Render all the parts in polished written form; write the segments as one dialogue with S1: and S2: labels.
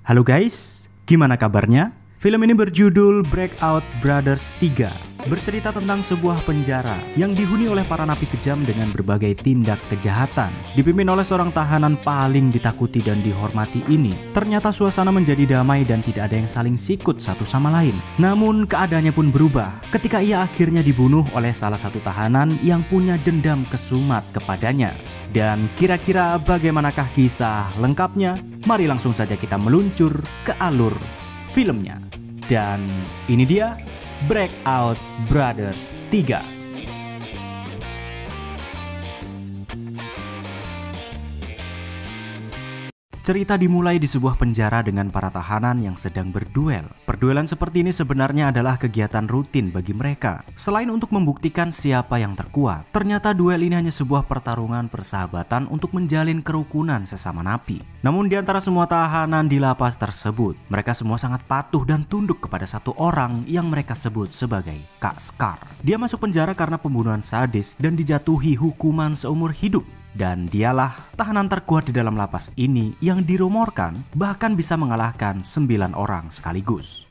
S1: Halo guys, gimana kabarnya? Film ini berjudul Breakout Brothers 3, bercerita tentang sebuah penjara yang dihuni oleh para napi kejam dengan berbagai tindak kejahatan. Dipimpin oleh seorang tahanan paling ditakuti dan dihormati ini, ternyata suasana menjadi damai dan tidak ada yang saling sikut satu sama lain. Namun keadaannya pun berubah ketika ia akhirnya dibunuh oleh salah satu tahanan yang punya dendam kesumat kepadanya. Dan kira-kira bagaimanakah kisah lengkapnya? Mari langsung saja kita meluncur ke alur filmnya. Dan ini dia Breakout Brothers 3. Cerita dimulai di sebuah penjara dengan para tahanan yang sedang berduel. Perduelan seperti ini sebenarnya adalah kegiatan rutin bagi mereka. Selain untuk membuktikan siapa yang terkuat, ternyata duel ini hanya sebuah pertarungan persahabatan untuk menjalin kerukunan sesama napi. Namun di antara semua tahanan di lapas tersebut, mereka semua sangat patuh dan tunduk kepada satu orang yang mereka sebut sebagai Kak Scar. Dia masuk penjara karena pembunuhan sadis dan dijatuhi hukuman seumur hidup. Dan dialah tahanan terkuat di dalam lapas ini yang dirumorkan bahkan bisa mengalahkan 9 orang sekaligus.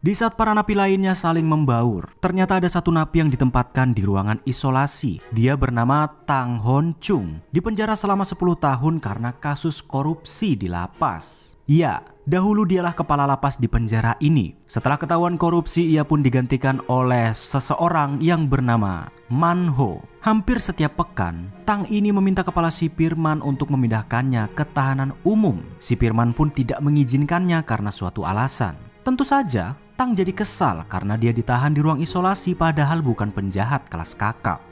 S1: Di saat para napi lainnya saling membaur, ternyata ada satu napi yang ditempatkan di ruangan isolasi. Dia bernama Tang Hon Chung, dipenjara selama 10 tahun karena kasus korupsi di lapas. Ya, dahulu dialah kepala lapas di penjara ini. Setelah ketahuan korupsi, ia pun digantikan oleh seseorang yang bernama Man Ho. Hampir setiap pekan, Tang ini meminta kepala sipir Man untuk memindahkannya ke tahanan umum. Sipir Man pun tidak mengizinkannya karena suatu alasan. Tentu saja, Tang jadi kesal karena dia ditahan di ruang isolasi padahal bukan penjahat kelas kakap.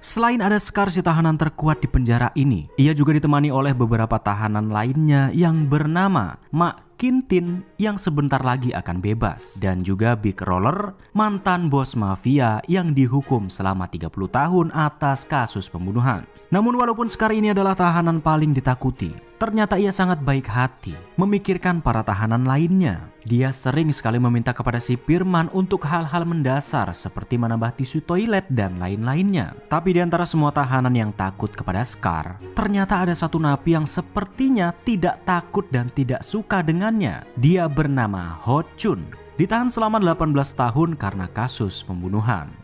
S1: Selain ada Scar si tahanan terkuat di penjara ini, ia juga ditemani oleh beberapa tahanan lainnya yang bernama Mak Kintin yang sebentar lagi akan bebas, dan juga Big Roller, mantan bos mafia yang dihukum selama 30 tahun atas kasus pembunuhan. Namun walaupun Scar ini adalah tahanan paling ditakuti, ternyata ia sangat baik hati memikirkan para tahanan lainnya. Dia sering sekali meminta kepada si Firman untuk hal-hal mendasar seperti menambah tisu toilet dan lain-lainnya. Tapi di antara semua tahanan yang takut kepada Scar, ternyata ada satu napi yang sepertinya tidak takut dan tidak suka dengannya. Dia bernama Ho Chun, ditahan selama 18 tahun karena kasus pembunuhan.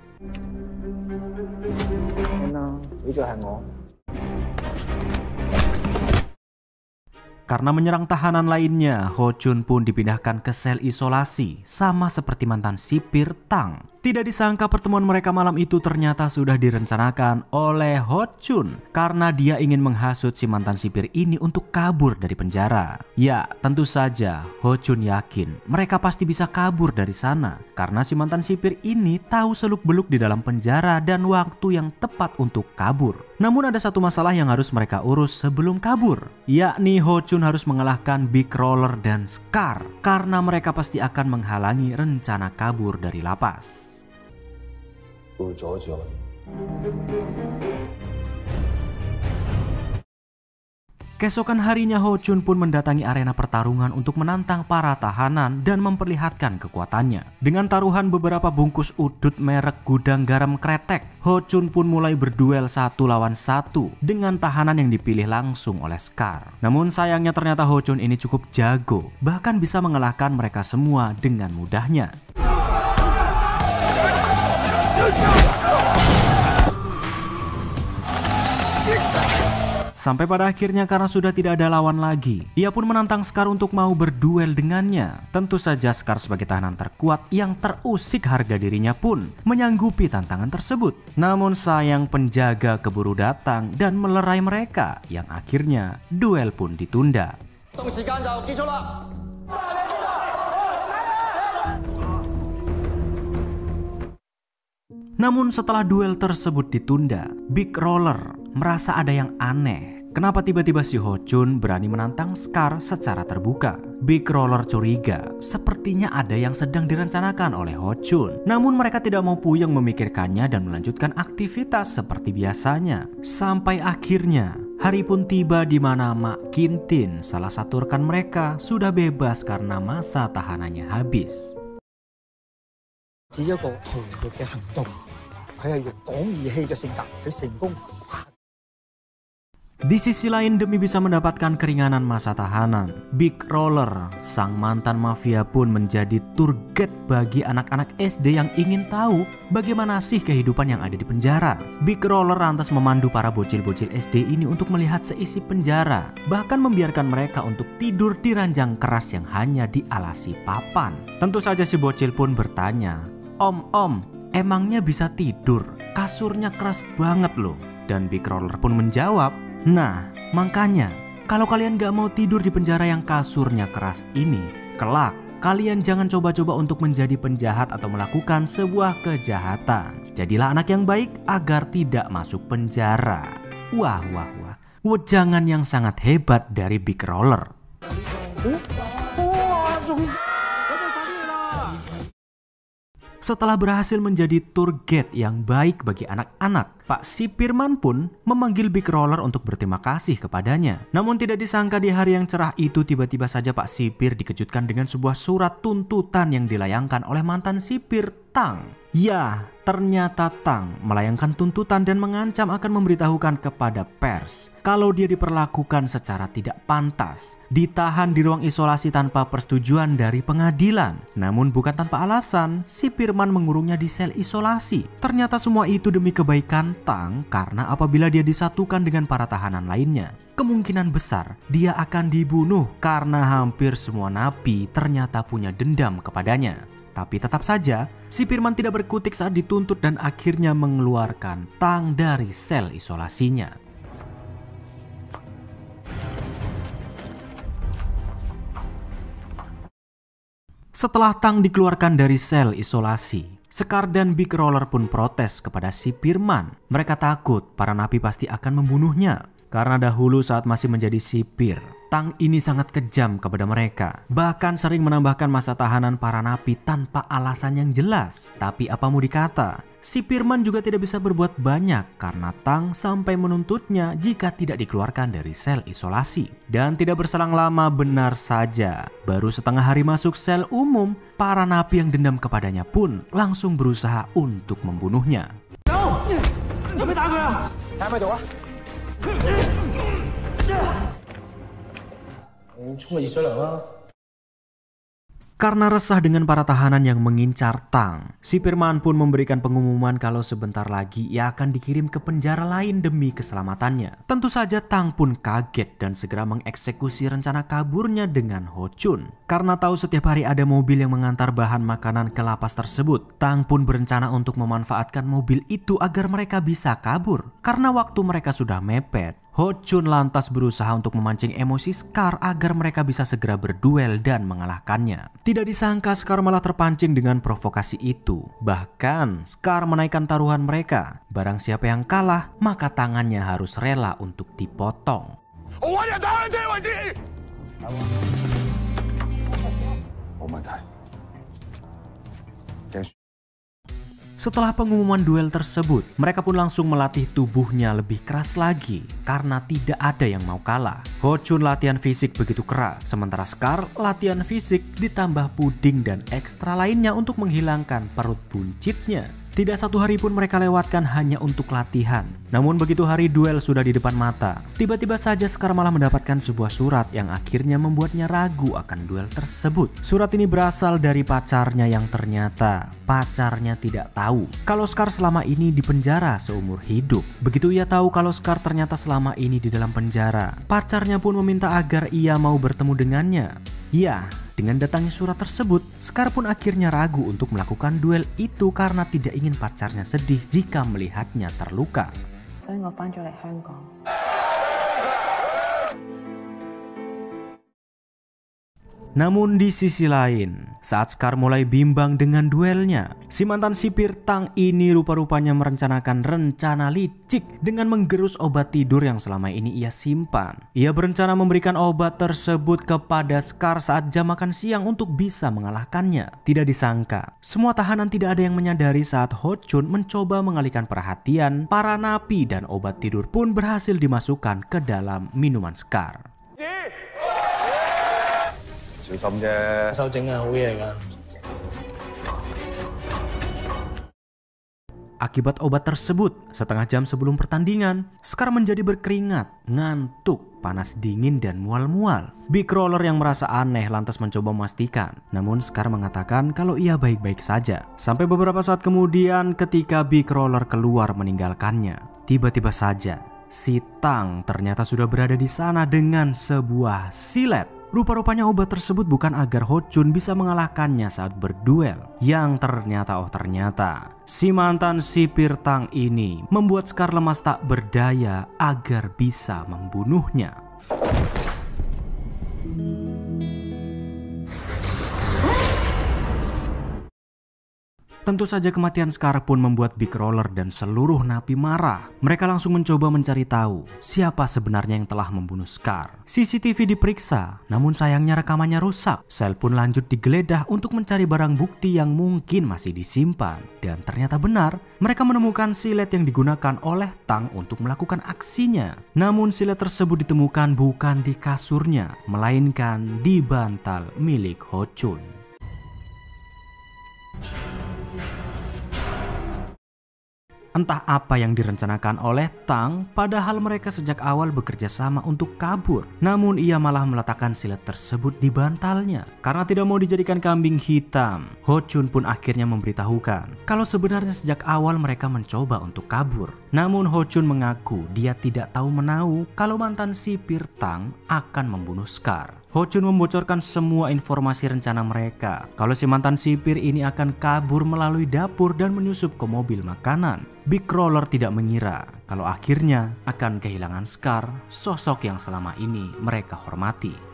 S1: Karena menyerang tahanan lainnya, Ho Chun pun dipindahkan ke sel isolasi, sama seperti mantan sipir Tang. Tidak disangka pertemuan mereka malam itu ternyata sudah direncanakan oleh Ho Chun karena dia ingin menghasut si mantan sipir ini untuk kabur dari penjara. Ya, tentu saja Ho Chun yakin mereka pasti bisa kabur dari sana karena si mantan sipir ini tahu seluk-beluk di dalam penjara dan waktu yang tepat untuk kabur. Namun ada satu masalah yang harus mereka urus sebelum kabur, yakni Ho Chun harus mengalahkan Big Roller dan Scar karena mereka pasti akan menghalangi rencana kabur dari lapas. Keesokan harinya Ho Chun pun mendatangi arena pertarungan untuk menantang para tahanan dan memperlihatkan kekuatannya. Dengan taruhan beberapa bungkus udut merek gudang garam kretek, Ho Chun pun mulai berduel 1 lawan 1 dengan tahanan yang dipilih langsung oleh Scar. Namun sayangnya ternyata Ho Chun ini cukup jago, bahkan bisa mengalahkan mereka semua dengan mudahnya. Sampai pada akhirnya karena sudah tidak ada lawan lagi, ia pun menantang Scar untuk mau berduel dengannya. Tentu saja Scar sebagai tahanan terkuat yang terusik harga dirinya pun menyanggupi tantangan tersebut. Namun sayang penjaga keburu datang dan melerai mereka, yang akhirnya duel pun ditunda. Namun setelah duel tersebut ditunda, Big Roller merasa ada yang aneh. Kenapa tiba-tiba si Ho Chun berani menantang Scar secara terbuka? Big Roller curiga, sepertinya ada yang sedang direncanakan oleh Ho Chun. Namun mereka tidak mau puyeng memikirkannya dan melanjutkan aktivitas seperti biasanya. Sampai akhirnya Hari pun tiba di mana Mak Qintin, salah satu rekan mereka, sudah bebas karena masa tahanannya habis. Di sisi lain, demi bisa mendapatkan keringanan masa tahanan, Big Roller, sang mantan mafia pun menjadi tour guide bagi anak-anak SD yang ingin tahu bagaimana sih kehidupan yang ada di penjara. Big Roller lantas memandu para bocil-bocil SD ini untuk melihat seisi penjara, bahkan membiarkan mereka untuk tidur di ranjang keras yang hanya dialasi papan. Tentu saja si bocil pun bertanya, Om, emangnya bisa tidur? Kasurnya keras banget loh. Dan Big Roller pun menjawab, nah, makanya kalau kalian gak mau tidur di penjara yang kasurnya keras ini, kelak kalian jangan coba-coba untuk menjadi penjahat atau melakukan sebuah kejahatan. Jadilah anak yang baik agar tidak masuk penjara. Wah, wejangan yang sangat hebat dari Big Roller. Setelah berhasil menjadi tour guide yang baik bagi anak-anak, Pak Sipirman pun memanggil Big Roller untuk berterima kasih kepadanya. Namun tidak disangka di hari yang cerah itu tiba-tiba saja Pak Sipir dikejutkan dengan sebuah surat tuntutan yang dilayangkan oleh mantan sipir Tang. Ya, ternyata Tang melayangkan tuntutan dan mengancam akan memberitahukan kepada pers kalau dia diperlakukan secara tidak pantas, ditahan di ruang isolasi tanpa persetujuan dari pengadilan. Namun bukan tanpa alasan, Sipirman mengurungnya di sel isolasi. Ternyata semua itu demi kebaikan Tang, karena apabila dia disatukan dengan para tahanan lainnya, kemungkinan besar dia akan dibunuh karena hampir semua napi ternyata punya dendam kepadanya. Tapi tetap saja, Sipirman tidak berkutik saat dituntut dan akhirnya mengeluarkan Tang dari sel isolasinya. Setelah Tang dikeluarkan dari sel isolasi, Sekar dan Big Roller pun protes kepada Sipirman. Mereka takut para napi pasti akan membunuhnya. Karena dahulu saat masih menjadi sipir, Tang ini sangat kejam kepada mereka. Bahkan sering menambahkan masa tahanan para napi tanpa alasan yang jelas. Tapi apa mau dikata, Sipirman juga tidak bisa berbuat banyak karena Tang sampai menuntutnya jika tidak dikeluarkan dari sel isolasi. Dan tidak berselang lama, benar saja, baru setengah hari masuk sel umum, para napi yang dendam kepadanya pun langsung berusaha untuk membunuhnya. Karena resah dengan para tahanan yang mengincar Tang, Sipirman pun memberikan pengumuman kalau sebentar lagi ia akan dikirim ke penjara lain demi keselamatannya. Tentu saja Tang pun kaget dan segera mengeksekusi rencana kaburnya dengan Ho Chun. Karena tahu setiap hari ada mobil yang mengantar bahan makanan ke lapas tersebut, Tang pun berencana untuk memanfaatkan mobil itu agar mereka bisa kabur. Karena waktu mereka sudah mepet, Ho Chun lantas berusaha untuk memancing emosi Scar agar mereka bisa segera berduel dan mengalahkannya. Tidak disangka Scar malah terpancing dengan provokasi itu. Bahkan Scar menaikkan taruhan mereka. Barang siapa yang kalah, maka tangannya harus rela untuk dipotong. Setelah pengumuman duel tersebut, mereka pun langsung melatih tubuhnya lebih keras lagi karena tidak ada yang mau kalah. Ho Chun latihan fisik begitu keras, sementara Scar latihan fisik ditambah puding dan ekstra lainnya untuk menghilangkan perut buncitnya. Tidak satu hari pun mereka lewatkan hanya untuk latihan. Namun begitu hari duel sudah di depan mata, tiba-tiba saja Scar malah mendapatkan sebuah surat yang akhirnya membuatnya ragu akan duel tersebut. Surat ini berasal dari pacarnya yang ternyata pacarnya tidak tahu kalau Scar selama ini di penjara seumur hidup. Begitu ia tahu kalau Scar ternyata selama ini di dalam penjara, pacarnya pun meminta agar ia mau bertemu dengannya. Ya, dengan datangnya surat tersebut, Scar pun akhirnya ragu untuk melakukan duel itu karena tidak ingin pacarnya sedih jika melihatnya terluka. Namun di sisi lain, saat Scar mulai bimbang dengan duelnya, si mantan sipir Tang ini rupa-rupanya merencanakan rencana licik dengan menggerus obat tidur yang selama ini ia simpan. Ia berencana memberikan obat tersebut kepada Scar saat jam makan siang untuk bisa mengalahkannya. Tidak disangka, semua tahanan tidak ada yang menyadari saat Ho Chun mencoba mengalihkan perhatian para napi dan obat tidur pun berhasil dimasukkan ke dalam minuman Scar. Akibat obat tersebut, setengah jam sebelum pertandingan, Scar menjadi berkeringat, ngantuk, panas dingin, dan mual-mual. Big Roller yang merasa aneh lantas mencoba memastikan. Namun Scar mengatakan kalau ia baik-baik saja. Sampai beberapa saat kemudian ketika Big Roller keluar meninggalkannya, tiba-tiba saja si Tang ternyata sudah berada di sana dengan sebuah silet. Rupa-rupanya obat tersebut bukan agar Ho Chun bisa mengalahkannya saat berduel. Yang ternyata si mantan sipir Tang ini membuat Scar lemas tak berdaya agar bisa membunuhnya. Tentu saja kematian Scar pun membuat Big Roller dan seluruh napi marah. Mereka langsung mencoba mencari tahu siapa sebenarnya yang telah membunuh Scar. CCTV diperiksa, namun sayangnya rekamannya rusak. Sel pun lanjut digeledah untuk mencari barang bukti yang mungkin masih disimpan. Dan ternyata benar, mereka menemukan silet yang digunakan oleh Tang untuk melakukan aksinya. Namun silet tersebut ditemukan bukan di kasurnya, melainkan di bantal milik Ho Chun. Entah apa yang direncanakan oleh Tang, padahal mereka sejak awal bekerja sama untuk kabur. Namun ia malah meletakkan silet tersebut di bantalnya. Karena tidak mau dijadikan kambing hitam, Ho Chun pun akhirnya memberitahukan kalau sebenarnya sejak awal mereka mencoba untuk kabur. Namun Ho Chun mengaku dia tidak tahu menahu kalau mantan sipir Tang akan membunuh Scar. Ho Chun membocorkan semua informasi rencana mereka. Kalau si mantan sipir ini akan kabur melalui dapur dan menyusup ke mobil makanan. Big Roller tidak mengira kalau akhirnya akan kehilangan Scar, sosok yang selama ini mereka hormati.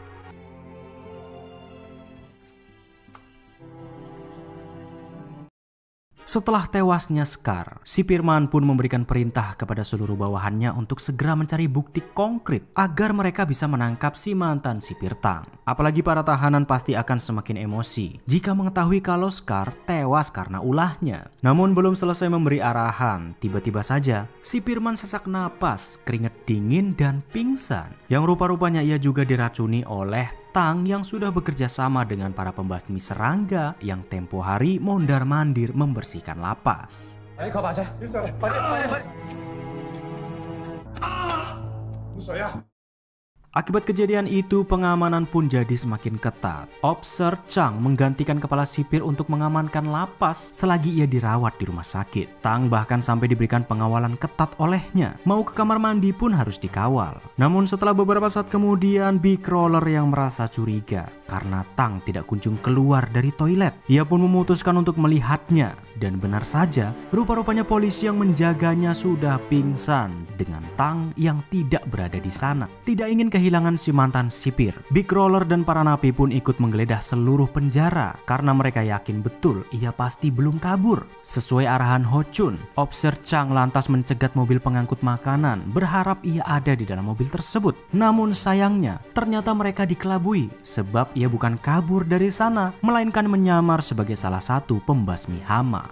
S1: Setelah tewasnya Scar, si Firman pun memberikan perintah kepada seluruh bawahannya untuk segera mencari bukti konkret agar mereka bisa menangkap si mantan sipir Tang. Apalagi para tahanan pasti akan semakin emosi jika mengetahui kalau Scar tewas karena ulahnya. Namun belum selesai memberi arahan, tiba-tiba saja si Firman sesak napas, keringat dingin, dan pingsan. Yang rupa-rupanya ia juga diracuni oleh Tang yang sudah bekerja sama dengan para pembasmi serangga yang tempo hari mondar-mandir membersihkan lapas. Akibat kejadian itu, pengamanan pun jadi semakin ketat. Officer Chang menggantikan kepala sipir untuk mengamankan lapas selagi ia dirawat di rumah sakit. Tang bahkan sampai diberikan pengawalan ketat olehnya. Mau ke kamar mandi pun harus dikawal. Namun setelah beberapa saat kemudian, Big Roller yang merasa curiga karena Tang tidak kunjung keluar dari toilet. Ia pun memutuskan untuk melihatnya. Dan benar saja, rupa-rupanya polisi yang menjaganya sudah pingsan dengan Tang yang tidak berada di sana. Tidak ingin kehilangan si mantan sipir, Big Roller dan para napi pun ikut menggeledah seluruh penjara karena mereka yakin betul ia pasti belum kabur. Sesuai arahan Ho Chun, Officer Chang lantas mencegat mobil pengangkut makanan berharap ia ada di dalam mobil tersebut. Namun sayangnya, ternyata mereka dikelabui sebab ia bukan kabur dari sana, melainkan menyamar sebagai salah satu pembasmi hama.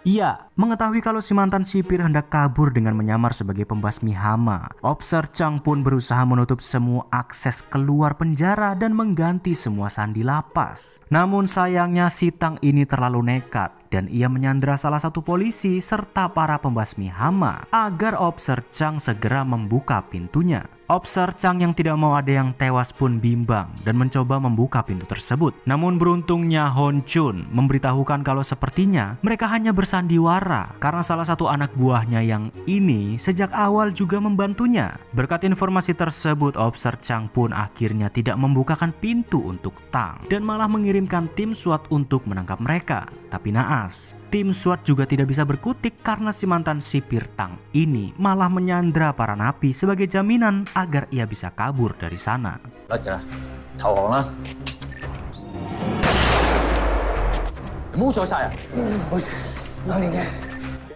S1: Ia mengetahui kalau si mantan sipir hendak kabur dengan menyamar sebagai pembasmi hama. Officer Chang pun berusaha menutup semua akses keluar penjara dan mengganti semua sandi lapas. Namun sayangnya si Tang ini terlalu nekat dan ia menyandra salah satu polisi serta para pembasmi hama agar Officer Chang segera membuka pintunya. Officer Chang yang tidak mau ada yang tewas pun bimbang dan mencoba membuka pintu tersebut. Namun beruntungnya Hon Chun memberitahukan kalau sepertinya mereka hanya bersandiwara karena salah satu anak buahnya yang ini sejak awal juga membantunya. Berkat informasi tersebut, Officer Chang pun akhirnya tidak membukakan pintu untuk Tang dan malah mengirimkan tim SWAT untuk menangkap mereka. tapi naas. Tim SWAT juga tidak bisa berkutik karena si mantan sipir Tang ini malah menyandra para napi sebagai jaminan agar ia bisa kabur dari sana.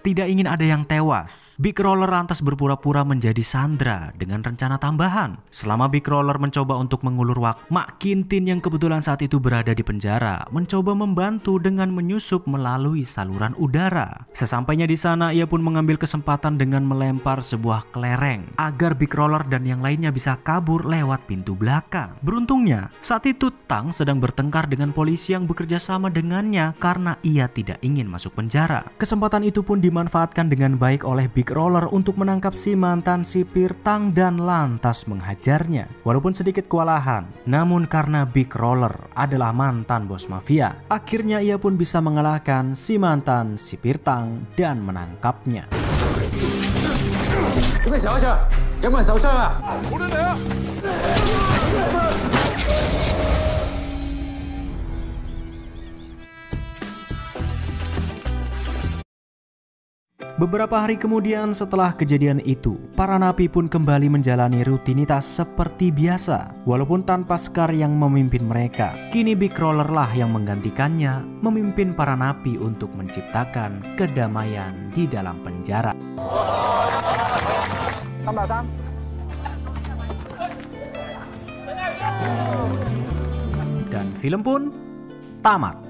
S1: Tidak ingin ada yang tewas, Big Roller lantas berpura-pura menjadi Sandra dengan rencana tambahan. Selama Big Roller mencoba untuk mengulur waktu, Mak Kintin yang kebetulan saat itu berada di penjara mencoba membantu dengan menyusup melalui saluran udara. Sesampainya di sana, ia pun mengambil kesempatan dengan melempar sebuah kelereng agar Big Roller dan yang lainnya bisa kabur lewat pintu belakang. Beruntungnya, saat itu Tang sedang bertengkar dengan polisi yang bekerja sama dengannya karena ia tidak ingin masuk penjara. Kesempatan itu pun dimanfaatkan dengan baik oleh Big Roller untuk menangkap si mantan sipir Tang dan lantas menghajarnya. Walaupun sedikit kewalahan, namun karena Big Roller adalah mantan bos mafia, akhirnya ia pun bisa mengalahkan si mantan sipir Tang dan menangkapnya. Beberapa hari kemudian setelah kejadian itu, para napi pun kembali menjalani rutinitas seperti biasa. Walaupun tanpa Scar yang memimpin mereka, kini Big Roller lah yang menggantikannya memimpin para napi untuk menciptakan kedamaian di dalam penjara. Dan film pun tamat.